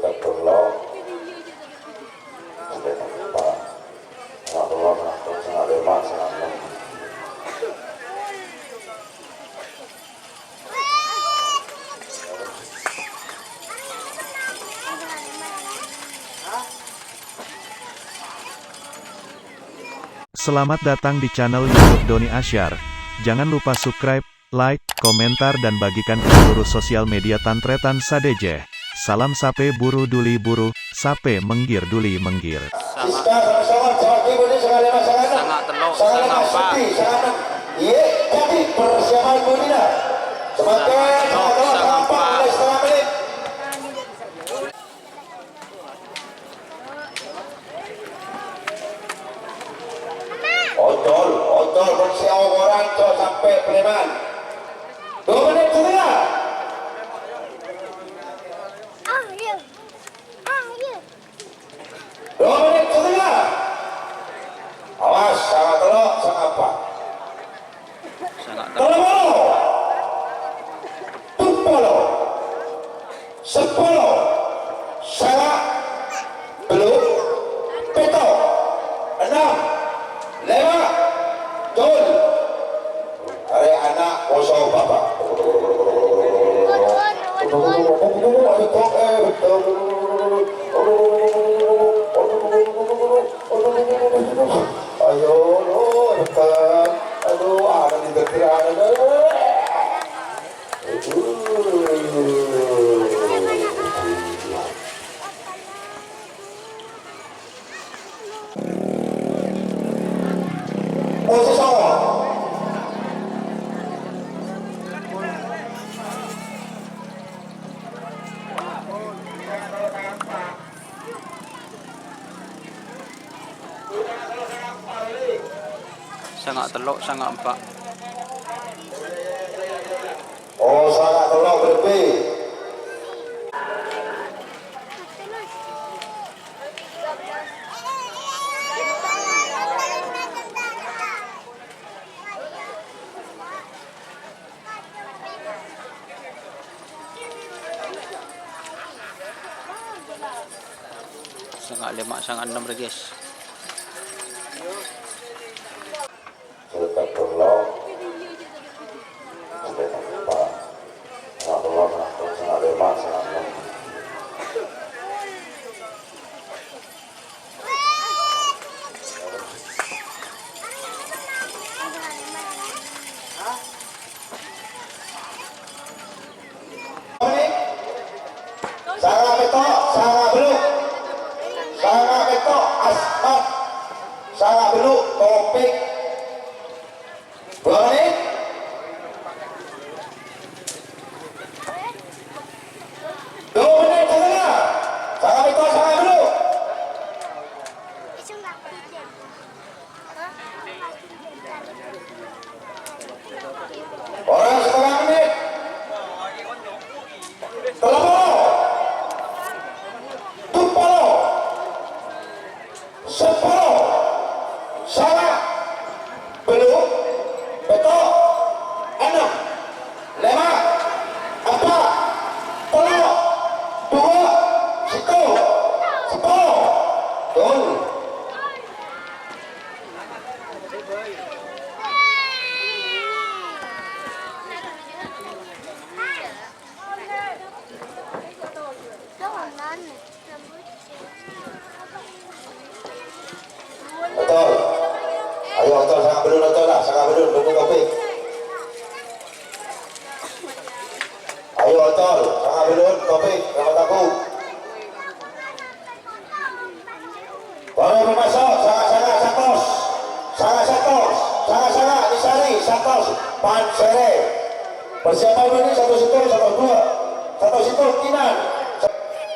Selamat datang di channel YouTube Doni Asyar. Jangan lupa subscribe, like, komentar dan bagikan ke seluruh sosial media Tantretan Sadejeh. Salam sape buru duli buru, sape menggir duli menggir. Sangat teluk, sangat pak. Iya, jadi persiapan bunyinya. Semakin sangat pak. Odol bersiap orang sampai Sleman. 2 menit setengah. Iya. 2 menit setengah. Awas, sangat telok, sangat apa? Telok. Tupolo. 10. Sangat belum. Peto. 6. 5. Tol. Hari anak kosong bapak. Ayo, dekat. Aduh, ada di dekat ada. Posisi awal. Sangat teluk, sangat empat. Oh, sangat telok berlebih. Sangat 5, sangat 6 guys. Dekat telok. Sampai 4. Sangat telok, sangat 5, sangat 6. Sangat betok, sangat beluk. Sangat betok, asmat. Sangat beluk, topik. 2 menit. Setengah. Sangat betok, sangat beluk. Orang setengah menit. Telepon. Tupalo. 10. Sangat belum. Betul. 6. 5. 4. Telok. 2. 1. 10. Tol. Betul. Ayo betul, sangat belum betul lah, sangat belum tunggu topik. Ayo betul, sangat belum topik, sama taku. Boleh memasuk, sangat satos, sangat disari, satos, pansere. Persiapan ini 1 situ, 1 2, 1 situ kinan.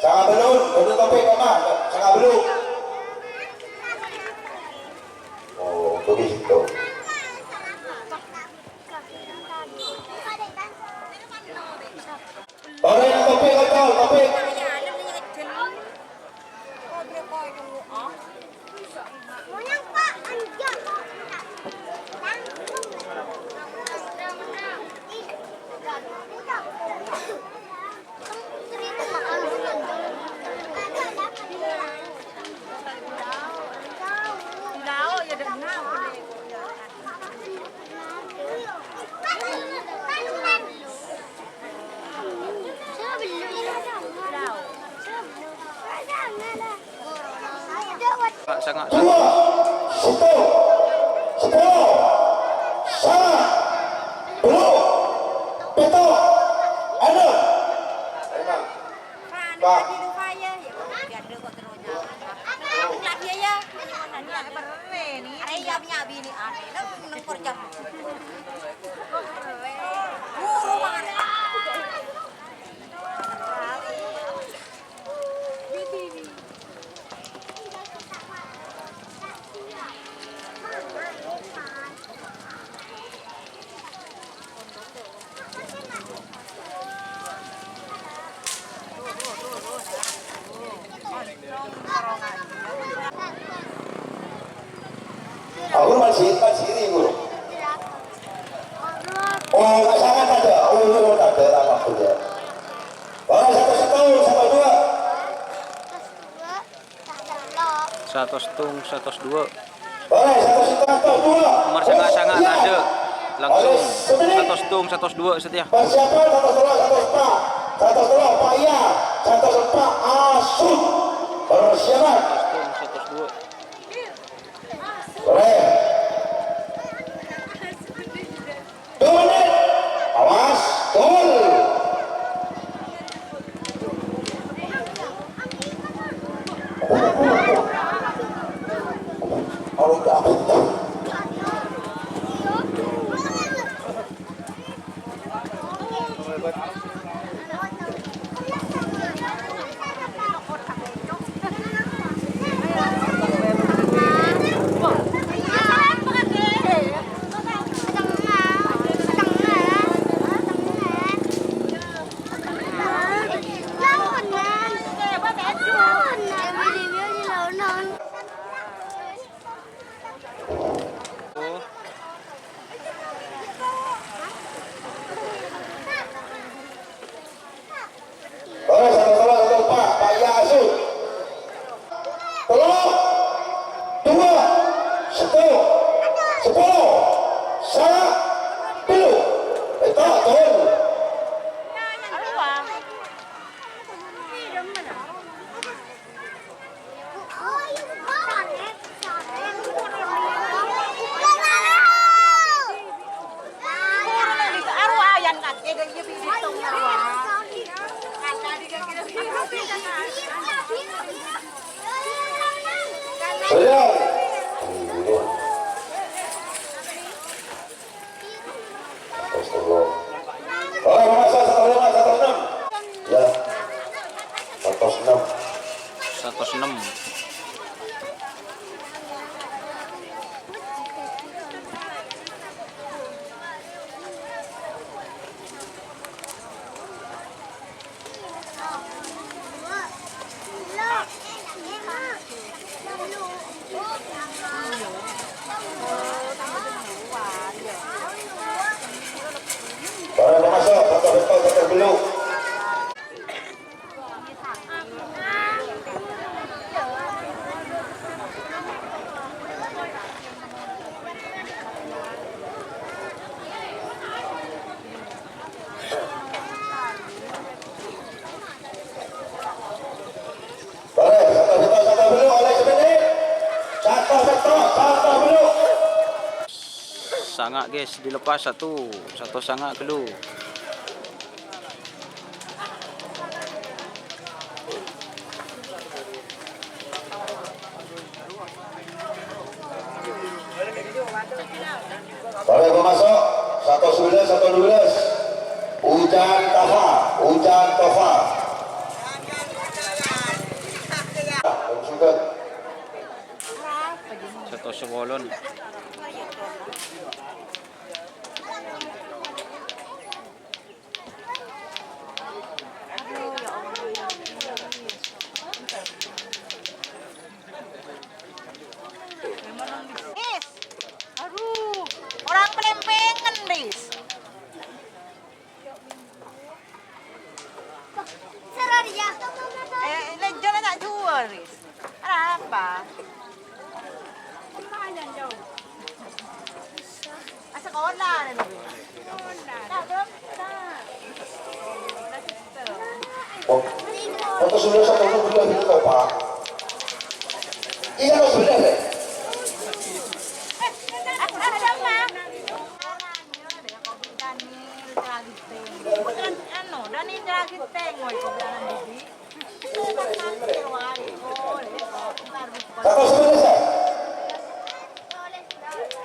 Sangat belum topik, memang sangat belum. Begitu. Boleh topik betul, topik. Sangat dua, satu, 10, sangat, belum, betul, ada. Pak. Aku masih ini guru. Oh, nggak sangat ada. Oh, tak ada alhamdulillah. Oh, satu dua. 102. 102. Boleh, satu dua. Nomor sangat-sangat Ya. ada. Langsung Oleh 102 setia. persiapan satu setelah Pak Ya, satu setelah Asud. Persiapan. 102. Boleh. 2 menit. Awas, gol. Kalau udah Oh, boleh satu Pak Ya Asud. Tolong. 2, 10, 10, sangat, belum, betul, gol. Siap. Oh, masa 106. Ya. 106. 106. Boleh masuk, betul belum. Boleh, satu belum oleh sebentar. Satu belum. Sangat guys, dilepas satu sangat dulu. Boleh masuk, 111. Hujan Tova. Sudah. 109. Aduh, orang pelempengan, Riz. Lejon tak jual, Riz. Ada apa? Sekolah nih. Tak belum. Oh, 111 itu Pak. Iya lo sebenarnya. Ada mah. Ano, dani lagi tengoy ko bilang bibi. Satu sebenarnya.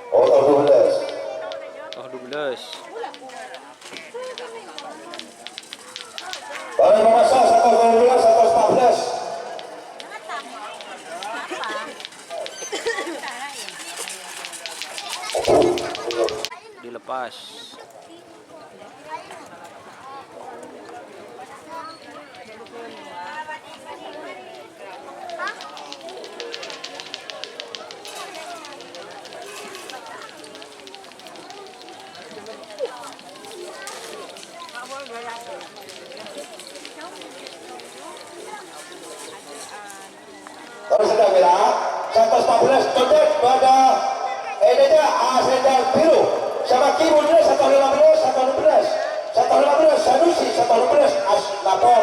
Oh, tahun 12. Oh 12. Barang memasak 112, 114. Dilepas. Kalau sedang bila 114 condet pada edenya sedang biru sama kibul 115, 116, 115 Sanusi, 115 Lapor.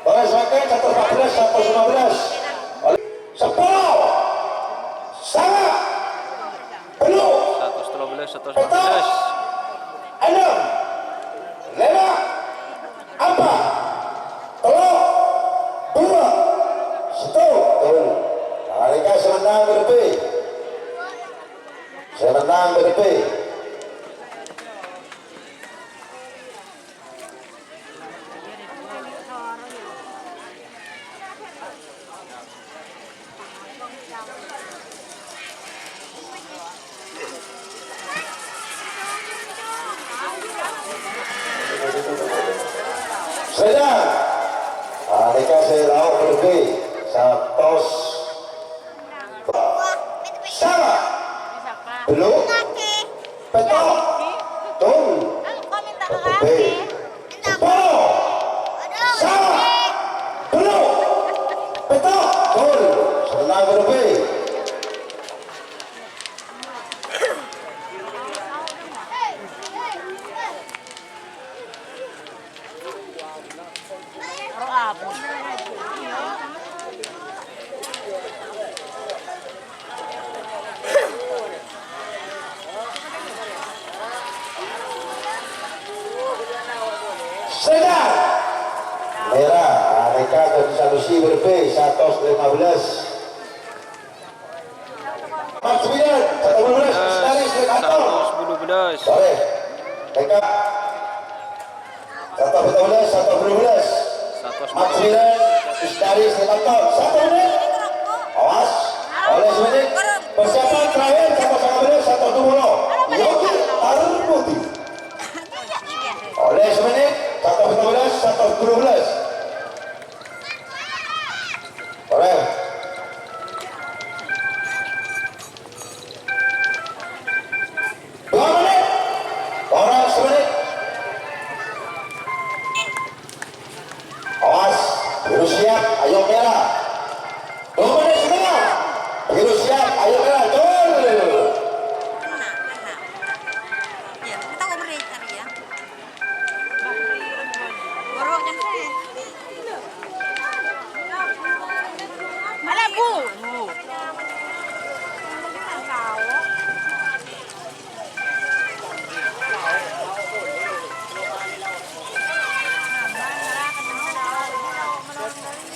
Oleh sebagian 114, 115 Sepuluh sangat penuh 113, 114. enam lima empat telur dua satu mereka semenang berlebih sedang mereka selalu berlebih satu sama belum petok tung Kau minta ke lebih kaki. sepuluh sama belum petok tung senang berlebih Aro apo. sedang merah mereka dari Sanusi berlebih 115 Maksudnya 115 dari Sekator 112. boleh mereka 115 Maksudnya dari Sekator 1 menit awas oleh semenit persiapan terakhir 115 120 Yogi Tarmuti oleh semenit 115 112 boleh 2 menit orang semenit awas biru siap ayo merah 2 menit semua biru siap ayo merah gol Ya, kita mau beri cari ya. Borok kan sih. Mana bu?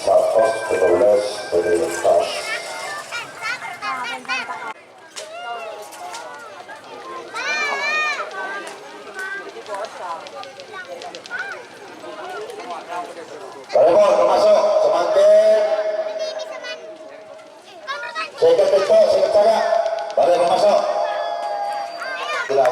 Satos 12 berlepas Barebon termasuk semakin saya ketok saya kecaya Barebon masuk tidak